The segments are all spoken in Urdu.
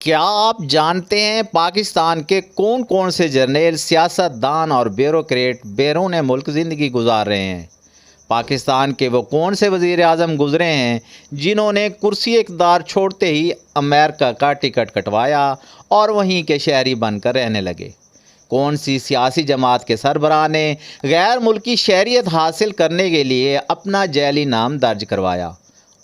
کیا آپ جانتے ہیں پاکستان کے کون کون سے جرنیل، سیاست دان اور بیوروکریٹ بیرون ملک زندگی گزار رہے ہیں؟ پاکستان کے وہ کون سے وزیر اعظم گزرے ہیں جنہوں نے کرسی اقتدار چھوڑتے ہی امریکہ کا ٹکٹ کٹوایا اور وہیں کے شہری بن کر رہنے لگے؟ کون سی سیاسی جماعت کے سربراہ نے غیر ملکی شہریت حاصل کرنے کے لیے اپنا جعلی نام درج کروایا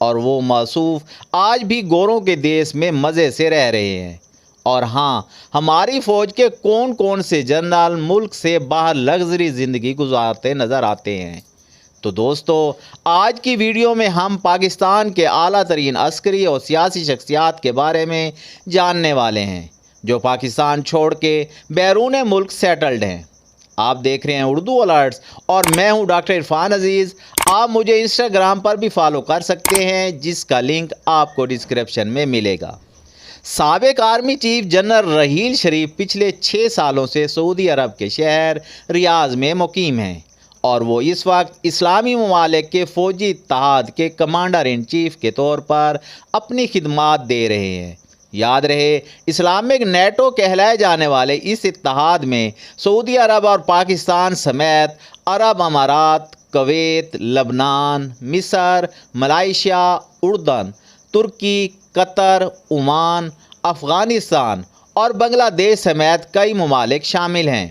اور وہ موصوف آج بھی گوروں کے دیس میں مزے سے رہ رہے ہیں؟ اور ہاں، ہماری فوج کے کون کون سے جنرل ملک سے باہر لگژری زندگی گزارتے نظر آتے ہیں؟ تو دوستو، آج کی ویڈیو میں ہم پاکستان کے اعلیٰ ترین عسکری اور سیاسی شخصیات کے بارے میں جاننے والے ہیں جو پاکستان چھوڑ کے بیرون ملک سیٹلڈ ہیں۔ آپ دیکھ رہے ہیں اردو الرٹس اور میں ہوں ڈاکٹر عرفان عزیز۔ آپ مجھے انسٹاگرام پر بھی فالو کر سکتے ہیں جس کا لنک آپ کو ڈسکرپشن میں ملے گا۔ سابق آرمی چیف جنرل رحیل شریف پچھلے 6 سالوں سے سعودی عرب کے شہر ریاض میں مقیم ہیں اور وہ اس وقت اسلامی ممالک کے فوجی اتحاد کے کمانڈر ان چیف کے طور پر اپنی خدمات دے رہے ہیں۔ یاد رہے، اسلامک نیٹو کہلائے جانے والے اس اتحاد میں سعودی عرب اور پاکستان سمیت عرب امارات، کویت، لبنان، مصر، ملائیشیا، اردن، ترکی، قطر، عمان، افغانستان اور بنگلہ دیش سمیت کئی ممالک شامل ہیں۔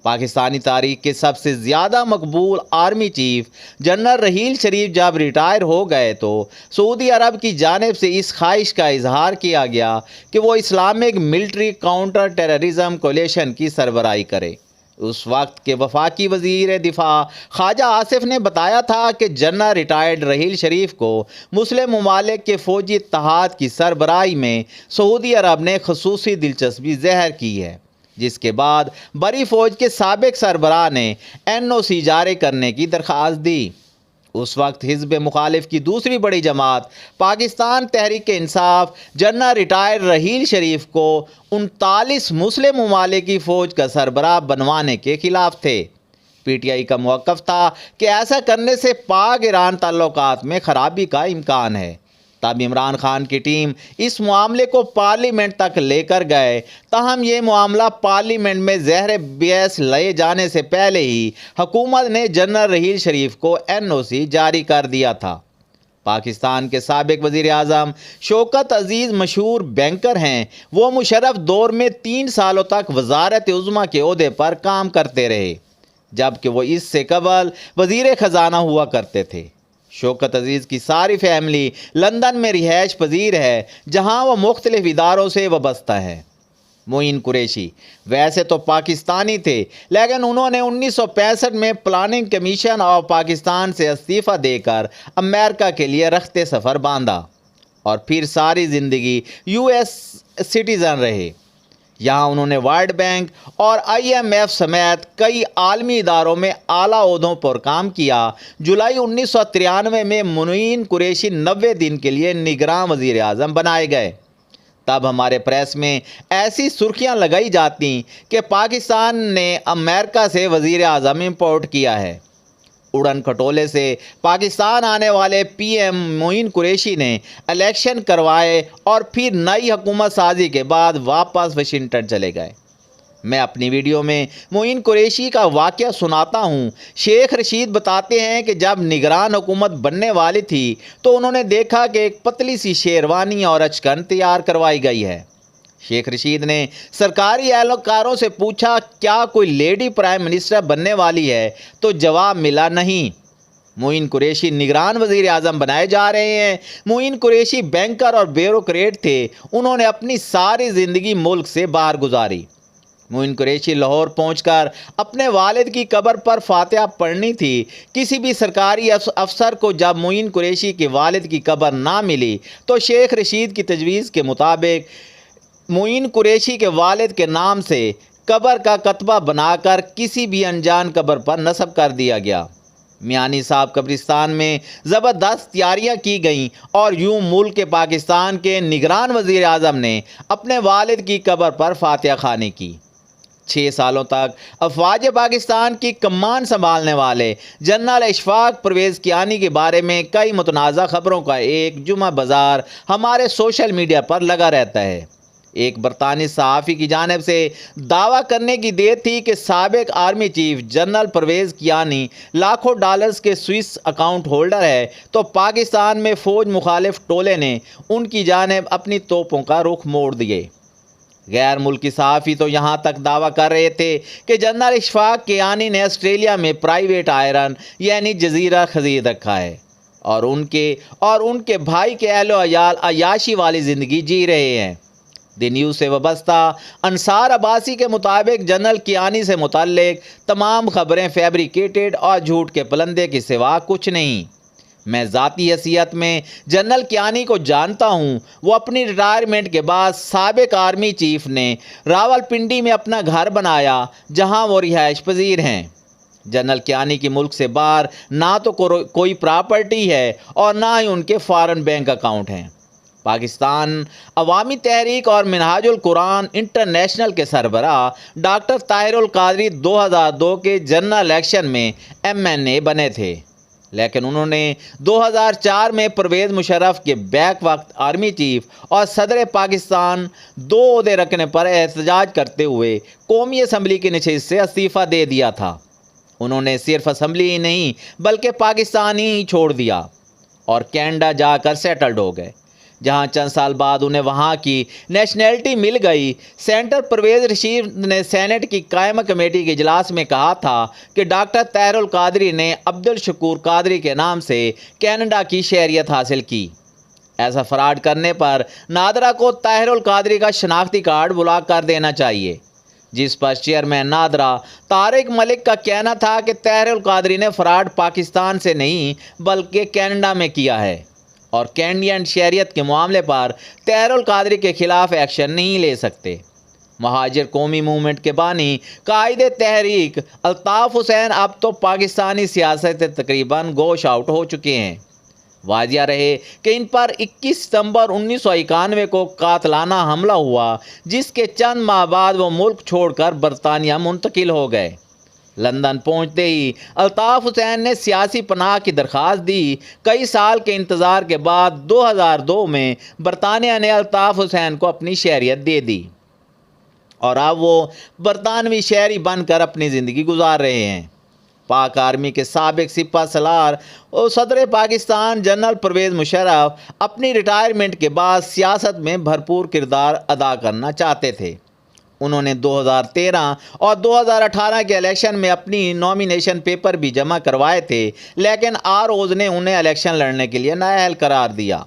پاکستانی تاریخ کے سب سے زیادہ مقبول آرمی چیف جنرل رحیل شریف جب ریٹائر ہو گئے تو سعودی عرب کی جانب سے اس خواہش کا اظہار کیا گیا کہ وہ Islamic military counter terrorism coalition کی سربراہی کرے۔ اس وقت کے وفاقی وزیر دفاع خواجہ آصف نے بتایا تھا کہ جنرل ریٹائرڈ رحیل شریف کو مسلم ممالک کے فوجی اتحاد کی سربراہی میں سعودی عرب نے خصوصی دلچسپی ظاہر کی ہے، جس کے بعد بری فوج کے سابق سربراہ نے NOC جاری کرنے کی درخواست دی۔ اس وقت حزب مخالف کی دوسری بڑی جماعت پاکستان تحریک انصاف جنرل ریٹائرڈ رحیل شریف کو 39 مسلم ممالک کی فوج کا سربراہ بنوانے کے خلاف تھے۔ PTI کا موقف تھا کہ ایسا کرنے سے پاک ایران تعلقات میں خرابی کا امکان ہے۔ تب عمران خان کی ٹیم اس معاملے کو پارلیمنٹ تک لے کر گئے، تاہم یہ معاملہ پارلیمنٹ میں زہر بحث لائے جانے سے پہلے ہی حکومت نے جنرل رحیل شریف کو NOC جاری کر دیا تھا۔ پاکستان کے سابق وزیر اعظم شوکت عزیز مشہور بینکر ہیں۔ وہ مشرف دور میں 3 سالوں تک وزارت عظمیٰ کے عہدے پر کام کرتے رہے، جبکہ وہ اس سے قبل وزیر خزانہ ہوا کرتے تھے۔ شوکت عزیز کی ساری فیملی لندن میں رہائش پذیر ہے، جہاں وہ مختلف اداروں سے وابستہ ہے۔ معین قریشی ویسے تو پاکستانی تھے، لیکن انہوں نے 1965 میں پلاننگ کمیشن آف پاکستان سے استعفیٰ دے کر امریکہ کے لیے رخت سفر باندھا اور پھر ساری زندگی US سٹیزن رہے۔ یہاں انہوں نے ورلڈ بینک اور IMF سمیت کئی عالمی اداروں میں اعلیٰ عہدوں پر کام کیا۔ جولائی 1993 میں معین قریشی 90 دن کے لیے نگراں وزیر اعظم بنائے گئے۔ تب ہمارے پریس میں ایسی سرخیاں لگائی جاتی کہ پاکستان نے امریکہ سے وزیر اعظم امپورٹ کیا ہے۔ اڑن کھٹولے سے پاکستان آنے والے PM معین قریشی نے الیکشن کروائے اور پھر نئی حکومت سازی کے بعد واپس واشنگٹن چلے گئے۔ میں اپنی ویڈیو میں معین قریشی کا واقعہ سناتا ہوں۔ شیخ رشید بتاتے ہیں کہ جب نگران حکومت بننے والی تھی تو انہوں نے دیکھا کہ ایک پتلی سی شیروانی اور اچکن تیار کروائی گئی ہے۔ شیخ رشید نے سرکاری اہلکاروں سے پوچھا کیا کوئی لیڈی پرائم منسٹر بننے والی ہے، تو جواب ملا نہیں۔ معین قریشی نگران وزیر اعظم بنائے جا رہے ہیں۔ معین قریشی بینکر اور بیوروکریٹ تھے۔ انہوں نے اپنی ساری زندگی ملک سے باہر گزاری۔ معین قریشی لاہور پہنچ کر اپنے والد کی قبر پر فاتحہ پڑھنی تھی۔ کسی بھی سرکاری افسر کو جب معین قریشی کے والد کی قبر نہ ملی تو شیخ رشید کی تجویز کے مطابق معین قریشی کے والد کے نام سے قبر کا کتبہ بنا کر کسی بھی انجان قبر پر نصب کر دیا گیا۔ میانی صاحب قبرستان میں زبردست تیاریاں کی گئیں اور یوں ملک پاکستان کے نگران وزیر اعظم نے اپنے والد کی قبر پر فاتحہ خوانی کی۔ 6 سالوں تک افواج پاکستان کی کمان سنبھالنے والے جنرل اشفاق پرویز کیانی کے بارے میں کئی متنازع خبروں کا ایک جمعہ بازار ہمارے سوشل میڈیا پر لگا رہتا ہے۔ ایک برطانوی صحافی کی جانب سے دعویٰ کرنے کی دیر تھی کہ سابق army chief general Pervez Kayani لاکھوں ڈالرز کے سوئس اکاؤنٹ ہولڈر ہے تو پاکستان میں فوج مخالف ٹولے نے ان کی جانب اپنی توپوں کا رخ موڑ دیے۔ غیر ملکی صحافی تو یہاں تک دعویٰ کر رہے تھے کہ جنرل اشفاق کیانی نے آسٹریلیا میں پرائیویٹ آئرن یعنی جزیرہ خرید رکھا ہے اور ان کے بھائی کے اہل و عیال عیاشی والی زندگی جی رہے ہیں۔ دی نیوز سے وابستہ انصار عباسی کے مطابق جنرل کیانی سے متعلق تمام خبریں فیبریکیٹڈ اور جھوٹ کے پلندے کے سوا کچھ نہیں۔ میں ذاتی حیثیت میں جنرل کیانی کو جانتا ہوں۔ وہ اپنی ریٹائرمنٹ کے بعد سابق آرمی چیف نے راولپنڈی میں اپنا گھر بنایا جہاں وہ رہائش پذیر ہیں۔ جنرل کیانی کی ملک سے باہر نہ تو کوئی پراپرٹی ہے اور نہ ہی ان کے فارن بینک اکاؤنٹ ہیں۔ پاکستان عوامی تحریک اور منہاج القرآن انٹرنیشنل کے سربراہ ڈاکٹر طاہر القادری 2002 کے جنرل الیکشن میں MNA بنے تھے، لیکن انہوں نے 2004 میں پرویز مشرف کے بیک وقت آرمی چیف اور صدر پاکستان دو عہدے رکھنے پر احتجاج کرتے ہوئے قومی اسمبلی کی نشست سے استعفیٰ دے دیا تھا۔ انہوں نے صرف اسمبلی ہی نہیں بلکہ پاکستان ہی چھوڑ دیا اور کینیڈا جا کر سیٹلڈ ہو گئے، جہاں چند سال بعد انہیں وہاں کی نیشنلٹی مل گئی۔ سینیٹر پرویز رشید نے سینٹ کی قائمہ کمیٹی کے اجلاس میں کہا تھا کہ ڈاکٹر طاہر القادری نے عبدالشکور قادری کے نام سے کینیڈا کی شہریت حاصل کی۔ ایسا فراڈ کرنے پر نادرا کو طاہر القادری کا شناختی کارڈ بلاک کر دینا چاہیے، جس پر چیئرمین نادرا طارق ملک کا کہنا تھا کہ طاہر القادری نے فراڈ پاکستان سے نہیں بلکہ کینیڈا میں کیا ہے اور کینیڈین شہریت کے معاملے پر طاہر القادری کے خلاف ایکشن نہیں لے سکتے۔ مہاجر قومی موومنٹ کے بانی قائد تحریک الطاف حسین اب تو پاکستانی سیاست سے تقریباً گوش آؤٹ ہو چکے ہیں۔ واضح رہے کہ ان پر 21 ستمبر 1991 کو قاتلانہ حملہ ہوا، جس کے چند ماہ بعد وہ ملک چھوڑ کر برطانیہ منتقل ہو گئے۔ لندن پہنچتے ہی الطاف حسین نے سیاسی پناہ کی درخواست دی۔ کئی سال کے انتظار کے بعد 2002 میں برطانیہ نے الطاف حسین کو اپنی شہریت دے دی اور اب وہ برطانوی شہری بن کر اپنی زندگی گزار رہے ہیں۔ پاک آرمی کے سابق سپہ سالار اور صدر پاکستان جنرل پرویز مشرف اپنی ریٹائرمنٹ کے بعد سیاست میں بھرپور کردار ادا کرنا چاہتے تھے۔ انہوں نے 2013 اور 2018 کے الیکشن میں اپنی نامینیشن پیپر بھی جمع کروائے تھے، لیکن ROs نے انہیں الیکشن لڑنے کے لیے نااہل قرار دیا۔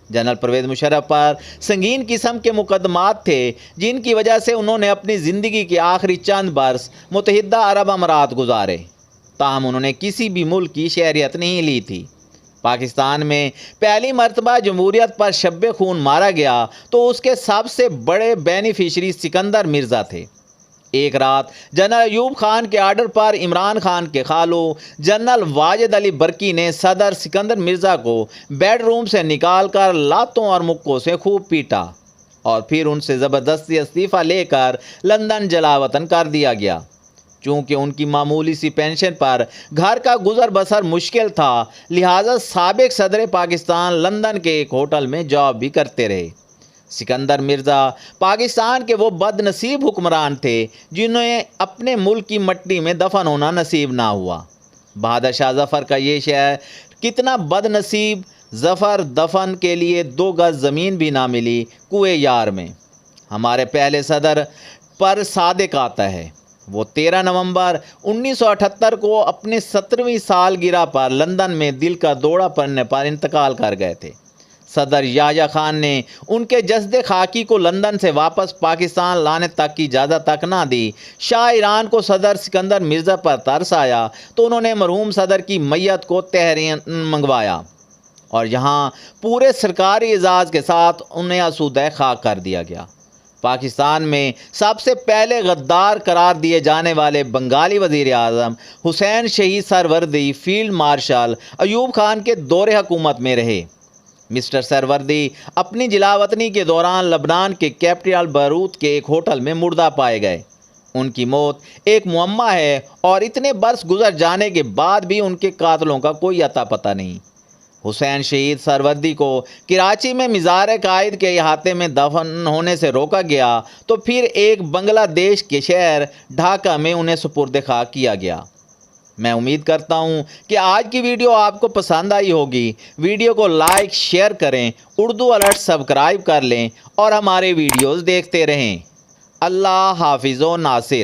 جنرل پرویز مشرف پر سنگین قسم کے مقدمات تھے، جن کی وجہ سے انہوں نے اپنی زندگی کے آخری چند برس متحدہ عرب امارات گزارے، تاہم انہوں نے کسی بھی ملک کی شہریت نہیں لی تھی۔ پاکستان میں پہلی مرتبہ جمہوریت پر شب خون مارا گیا تو اس کے سب سے بڑے بینیفیشری سکندر مرزا تھے۔ ایک رات جنرل ایوب خان کے آرڈر پر عمران خان کے خالو جنرل واجد علی برکی نے صدر سکندر مرزا کو بیڈ روم سے نکال کر لاتوں اور مکوں سے خوب پیٹا اور پھر ان سے زبردستی استعفیٰ لے کر لندن جلا وطن کر دیا گیا۔ چونکہ ان کی معمولی سی پینشن پر گھر کا گزر بسر مشکل تھا، لہٰذا سابق صدر پاکستان لندن کے ایک ہوٹل میں جاب بھی کرتے رہے۔ سکندر مرزا پاکستان کے وہ بد نصیب حکمران تھے جنہیں اپنے ملک کی مٹی میں دفن ہونا نصیب نہ ہوا۔ بہادر شاہ ظفر کا یہ شعر کتنا بد نصیب، ظفر دفن کے لیے 2 گز زمین بھی نہ ملی کوئے یار میں۔ ہمارے پہلے صدر پر صادق آتا ہے، وہ 13 نومبر 1978 کو اپنے 17ویں سالگرہ پر لندن میں دل کا دورہ پڑنے پر انتقال کر گئے تھے۔ صدر یحییٰ خان نے ان کے جسد خاکی کو لندن سے واپس پاکستان لانے تک کی اجازت تک نہ دی۔ شاہ ایران کو صدر سکندر مرزا پر ترس آیا تو انہوں نے مرحوم صدر کی میت کو تہران منگوایا اور یہاں پورے سرکاری اعزاز کے ساتھ انہیں آسودہ خاک کر دیا گیا۔ پاکستان میں سب سے پہلے غدار قرار دیے جانے والے بنگالی وزیر اعظم حسین شہید سروردی فیلڈ مارشل ایوب خان کے دور حکومت میں رہے۔ مسٹر سروردی اپنی جلاوطنی کے دوران لبنان کے کیپٹل بیروت کے ایک ہوٹل میں مردہ پائے گئے۔ ان کی موت ایک معمہ ہے اور اتنے برس گزر جانے کے بعد بھی ان کے قاتلوں کا کوئی اتا پتہ نہیں۔ حسین شہید سرودی کو کراچی میں مزار قائد کے احاطے میں دفن ہونے سے روکا گیا تو پھر ایک بنگلہ دیش کے شہر ڈھاکہ میں انہیں سپرد خاک کیا گیا۔ میں امید کرتا ہوں کہ آج کی ویڈیو آپ کو پسند آئی ہوگی۔ ویڈیو کو لائک شیئر کریں، اردو الرٹ سبسکرائب کر لیں اور ہمارے ویڈیوز دیکھتے رہیں۔ اللہ حافظ و ناصر۔